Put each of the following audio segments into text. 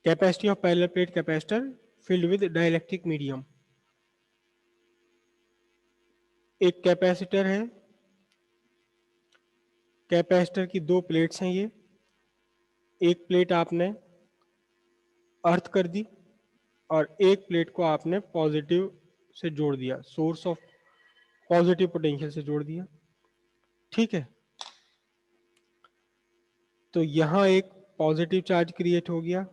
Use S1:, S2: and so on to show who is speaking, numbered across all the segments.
S1: Capacity of parallel plate capacitor field with dielectric medium. एक capacitor है, capacitor की दो प्लेट्स हैं ये। एक प्लेट आपने अर्थ कर दी और एक प्लेट को आपने पॉजिटिव से जोड़ दिया, सोर्स ऑफ पॉजिटिव पोटेंशियल से जोड़ दिया। ठीक है, तो यहां एक पॉजिटिव चार्ज क्रिएट हो गया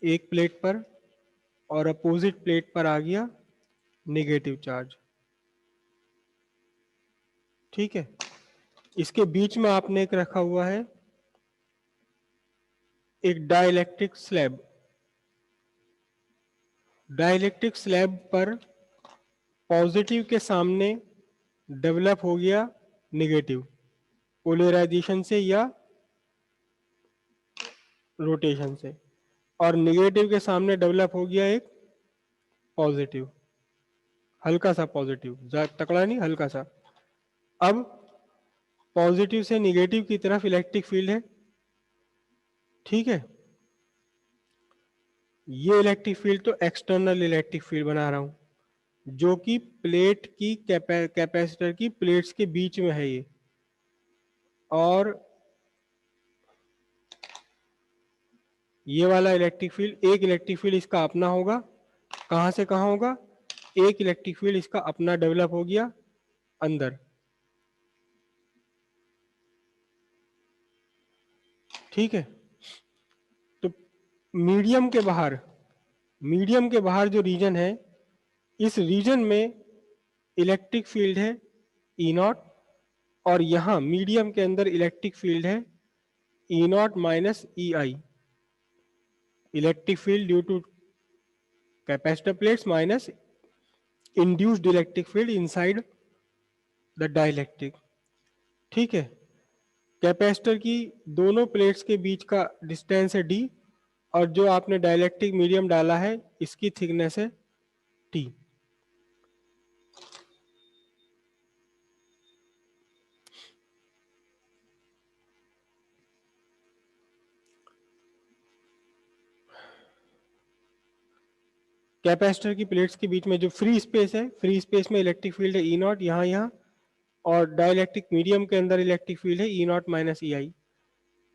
S1: एक प्लेट पर, और अपोजिट प्लेट पर आ गया नेगेटिव चार्ज। ठीक है, इसके बीच में आपने एक रखा हुआ है एक डाइलेक्ट्रिक स्लैब। डाइलेक्ट्रिक स्लैब पर पॉजिटिव के सामने डेवलप हो गया नेगेटिव, पोलराइजेशन से या रोटेशन से, और नेगेटिव के सामने डेवलप हो गया एक पॉजिटिव, हल्का सा पॉजिटिव, तकड़ा नहीं, हल्का सा। अब पॉजिटिव से नेगेटिव की तरफ इलेक्ट्रिक फील्ड है। ठीक है, ये इलेक्ट्रिक फील्ड तो एक्सटर्नल इलेक्ट्रिक फील्ड बना रहा हूं जो कि प्लेट की कैपेसिटर की प्लेट्स के बीच में है ये। और ये वाला इलेक्ट्रिक फील्ड, एक इलेक्ट्रिक फील्ड इसका अपना होगा। कहां से कहां होगा? एक इलेक्ट्रिक फील्ड इसका अपना डेवलप हो गया अंदर। ठीक है, तो मीडियम के बाहर, मीडियम के बाहर जो रीजन है, इस रीजन में इलेक्ट्रिक फील्ड है ई नॉट, और यहां मीडियम के अंदर इलेक्ट्रिक फील्ड है E naught minus E I. Electric field due to capacitor plates minus induced electric field inside the dielectric. ठीक है, कैपेसिटर की दोनों प्लेट्स के बीच का डिस्टेंस है डी, और जो आपने डाइलेक्ट्रिक मीडियम डाला है इसकी थिकनेस है टी। कैपेसिटर की प्लेट्स के बीच में जो फ्री स्पेस है, फ्री स्पेस में इलेक्ट्रिक फील्ड है ई नॉट यहाँ यहाँ, और डाइलेक्ट्रिक मीडियम के अंदर इलेक्ट्रिक फील्ड है ई नॉट माइनस ई आई।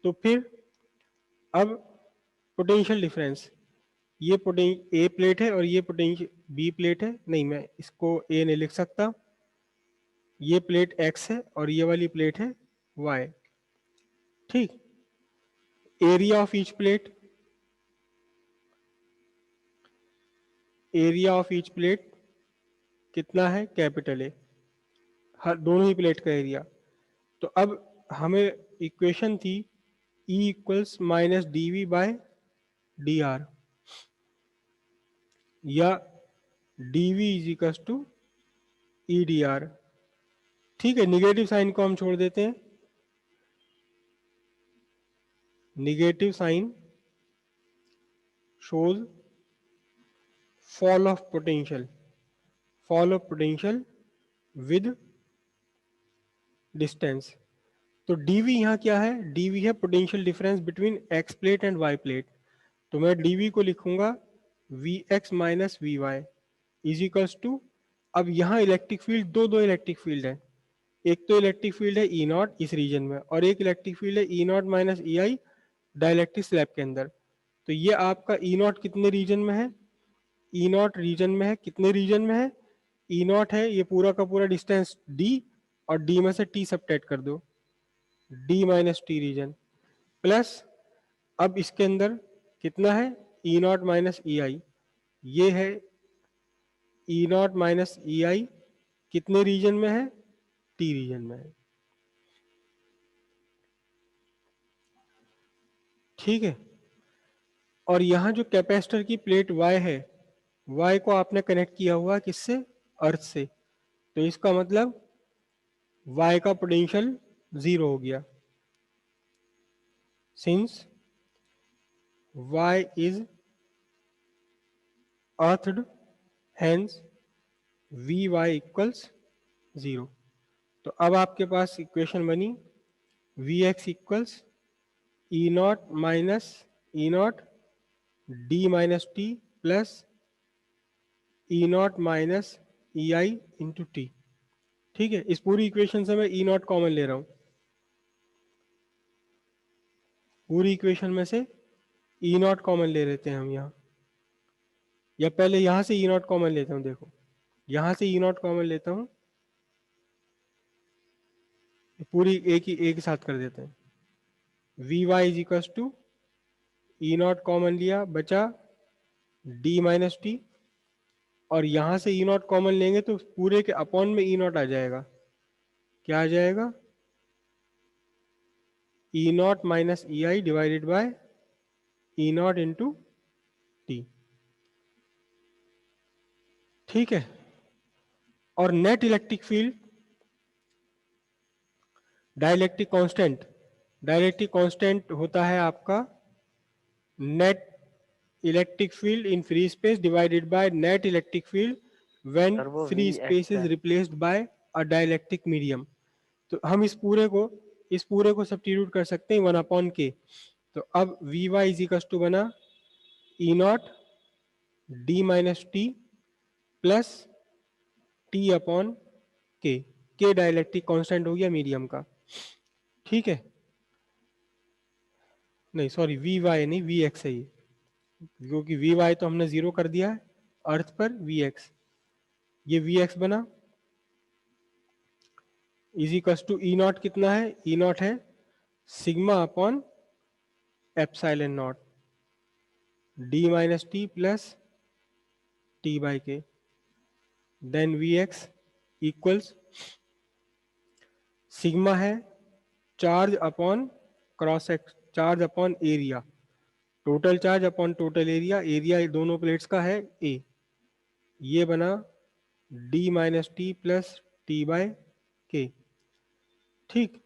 S1: तो फिर अब पोटेंशियल डिफरेंस, ये पोटेंशियल ए प्लेट है और ये पोटेंशियल बी प्लेट है, नहीं मैं इसको ए नहीं लिख सकता, ये प्लेट एक्स है और ये वाली प्लेट है वाई। ठीक, area of each plate, area of each plate कितना है? कैपिटल ए, हर दोनों ही प्लेट का एरिया। तो अब हमें इक्वेशन थी E equals minus D V by D R, या D V is equals to E D R. ठीक है, निगेटिव साइन को हम छोड़ देते हैं, negative sign shows fall of potential, fall of potential with distance। तो dv यहाँ क्या है? dv है potential difference between x plate and y plate. तो मैं dv को लिखूंगा vx minus V Y is equals to, अब यहाँ इलेक्ट्रिक फील्ड, दो इलेक्ट्रिक फील्ड है, एक तो इलेक्ट्रिक फील्ड है ई नॉट इस रीजन में, और एक इलेक्ट्रिक फील्ड है E naught minus E I dielectric slab के अंदर। तो ये आपका ई नॉट कितने रीजन में है? ई नॉट रीजन में है, कितने रीजन में है? ई नॉट है ये पूरा का पूरा डिस्टेंस डी, और डी में से टी सबट्रैक्ट कर दो, D minus T region, plus अब इसके अंदर कितना है? ई नॉट माइनस ई आई, ये है ई नॉट माइनस ई आई, कितने रीजन में है? टी रीजन में है। ठीक है, और यहां जो कैपेसिटर की प्लेट Y है, Y को आपने कनेक्ट किया हुआ किससे? अर्थ से। तो इसका मतलब Y का पोटेंशियल जीरो हो गया, since Y is earthed, hence Vy equals zero. तो अब आपके पास इक्वेशन बनी Vx इक्वल्स ई नॉट माइनस ई naught D minus T plus ई नॉट माइनस ई आई इंटू टी। ठीक है, इस पूरी इक्वेशन से मैं ई नॉट कॉमन ले रहा हूं, पूरी इक्वेशन में से ई नॉट कॉमन ले लेते हैं हम यहाँ, या पहले यहां से ई नॉट कॉमन लेता हूं। देखो यहां से ई नॉट कॉमन लेता हूं, पूरी एक ही साथ कर देते हैं। V Y is equal to E naught common लिया, बचा डी माइनस टी, और यहां से ई नॉट कॉमन लेंगे तो पूरे के अपॉन में ई नॉट आ जाएगा। क्या आ जाएगा? E naught minus E I divided by E naught into T. ठीक है, और net electric field dielectric constant, dielectric constant होता है आपका net electric field in free space divided by net electric field when
S2: sir वो
S1: free
S2: V
S1: space
S2: X
S1: is
S2: है।
S1: Replaced by a dielectric medium. तो हम इस पूरे को सब्स्टिट्यूट कर सकते हैं 1/k। तो अब V Y is equal to बना E naught D minus T plus T upon K. K dielectric constant हो गया मीडियम का। ठीक है, नहीं सॉरी, वी वाई नहीं, वी एक्स है ये, क्योंकि वी वाई तो हमने जीरो कर दिया है अर्थ पर, वी एक्स, ये वी एक्स बना is equal to E naught. कितना है? ई नॉट है sigma upon epsilon naught D minus T plus T by K. Then V X equals sigma है charge upon cross section, charge upon area, total charge upon total area, area दोनों plates का है A. ये बना D minus T plus T by K. ठीक,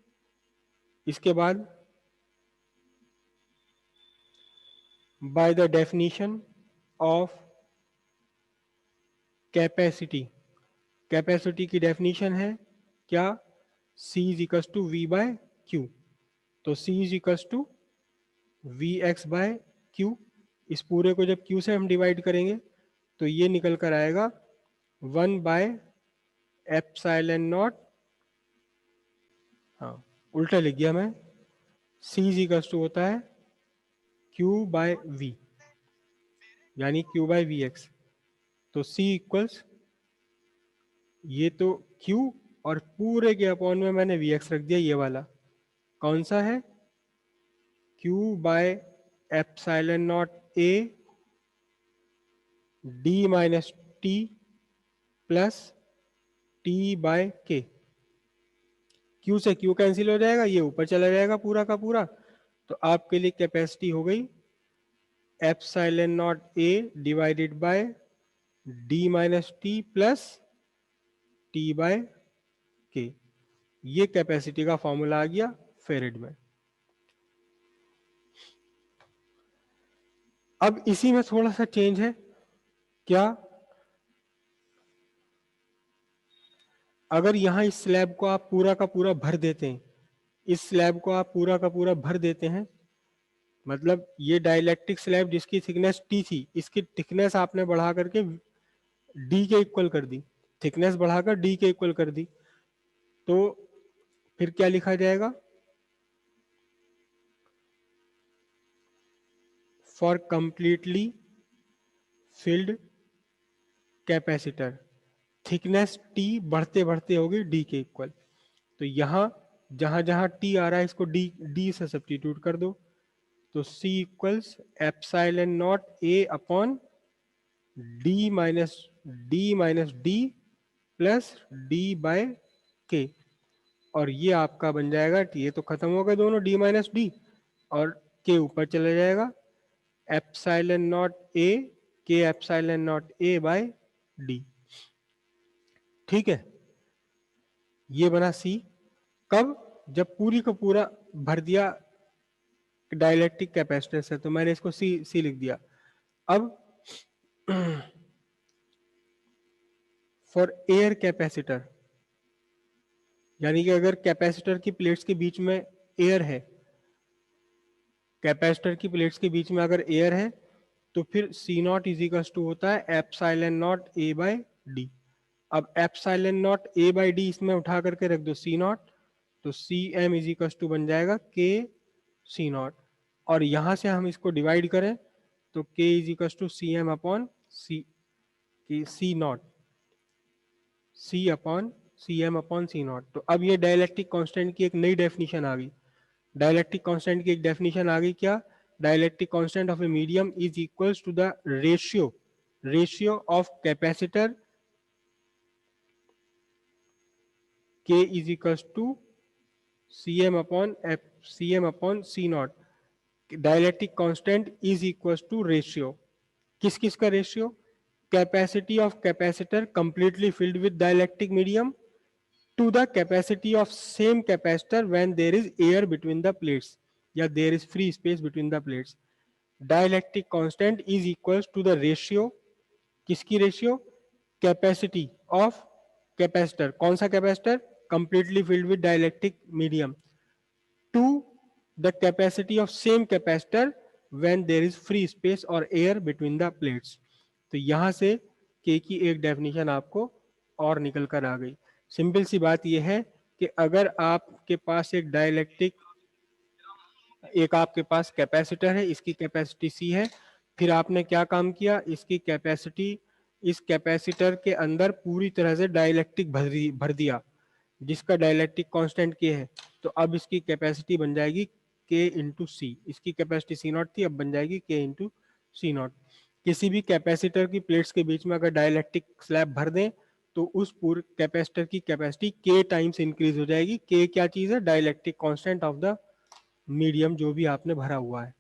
S1: इसके बाद by the definition of capacity, capacity की डेफिनेशन है क्या? C is equal to V by Q. तो C is equal to V X by Q. इस पूरे को जब Q से हम डिवाइड करेंगे तो ये निकल कर आएगा 1/एप्सिलॉन नॉट, हाँ उल्टा लिख गया मैं, C इज इक्वल टू होता है Q बाय V, यानी Q बाय वी एक्स। तो C इक्वल्स ये तो Q, और पूरे के अपॉन में मैंने वी एक्स रख दिया, ये वाला कौन सा है? Q by epsilon naught A D minus T plus T by K. Q से Q कैंसिल हो जाएगा, ये ऊपर चला जाएगा पूरा का पूरा। तो आपके लिए कैपेसिटी हो गई epsilon naught A divided by D minus T plus T by K. ये कैपेसिटी का फॉर्मूला आ गया फेरेड में। अब इसी में थोड़ा सा चेंज है क्या? अगर यहां इस स्लैब को आप पूरा का पूरा भर देते हैं, इस स्लैब को आप पूरा का पूरा भर देते हैं, मतलब ये डाइलेक्ट्रिक स्लैब जिसकी थिकनेस टी थी, इसकी थिकनेस आपने बढ़ा करके डी के इक्वल कर दी, थिकनेस बढ़ाकर डी के इक्वल कर दी, तो फिर क्या लिखा जाएगा? For completely filled capacitor thickness T बढ़ते बढ़ते होगी डी के इक्वल। तो यहां जहां जहां टी आ रहा है इसको डी डी से सब्स्टिट्यूट कर दो। तो C equals epsilon naught A upon D minus D plus D by K. और ये आपका बन जाएगा, ये तो खत्म हो गए दोनों डी माइनस डी, और के ऊपर चला जाएगा epsilon naught A K epsilon naught A by D. ठीक है, ये बना C। कब? जब पूरी का पूरा भर दिया डाइलेक्ट्रिक कैपेसिटेंस है, तो मैंने इसको सी लिख दिया। अब फॉर एयर कैपेसिटर, यानी कि अगर कैपेसिटर की प्लेट्स के बीच में एयर है, कैपेसिटर की प्लेट्स के बीच में अगर एयर है तो फिर सी नॉट इजिकल्स टू होता है epsilon naught A by D. अब epsilon naught A by D इसमें उठा करके रख दो सी नॉट, तो सी एम इजिकल्स टू बन जाएगा के सी नॉट। और यहां से हम इसको डिवाइड करें तो K equals to C M upon C naught, C M upon C naught. तो अब ये डाइलेक्ट्रिक कांस्टेंट की एक नई डेफिनेशन आ गई। डाइलेक्ट्रिक कांस्टेंट की एक डेफिनेशन आ गई क्या? Dielectric constant of a medium is equals to the ratio of capacitor के is equals to C M upon C naught. Dielectric constant is equals to ratio, किस किस का ratio? Capacity of capacitor completely filled with dielectric medium to the capacity of same capacitor when there is air between the plates या there is free space between the plates. Dielectric constant is equals to the ratio, किसकी ratio? Capacity of capacitor, कौन सा capacitor? Completely filled with dielectric medium, to the capacity of same capacitor when there is free space और air between the plates. तो यहां से के की एक डेफिनेशन आपको और निकल कर आ गई। सिंपल सी बात यह है कि अगर आपके पास एक आपके पास कैपेसिटर है, इसकी कैपेसिटी सी है, फिर आपने क्या काम किया, इसकी कैपेसिटी, इस कैपेसिटर के अंदर पूरी तरह से डाइलेक्ट्रिक भर दिया जिसका डाइलेक्ट्रिक कांस्टेंट के है। तो अब इसकी कैपेसिटी बन जाएगी के इंटू सी, इसकी कैपेसिटी सी नॉट थी, अब बन जाएगी के इंटू सी नॉट। किसी भी कैपेसिटर की प्लेट्स के बीच में अगर डाइलेक्ट्रिक स्लैब भर दें तो उस पूरे कैपेसिटर की कैपेसिटी के टाइम्स इंक्रीज हो जाएगी। के क्या चीज है? Dielectric constant of the medium जो भी आपने भरा हुआ है।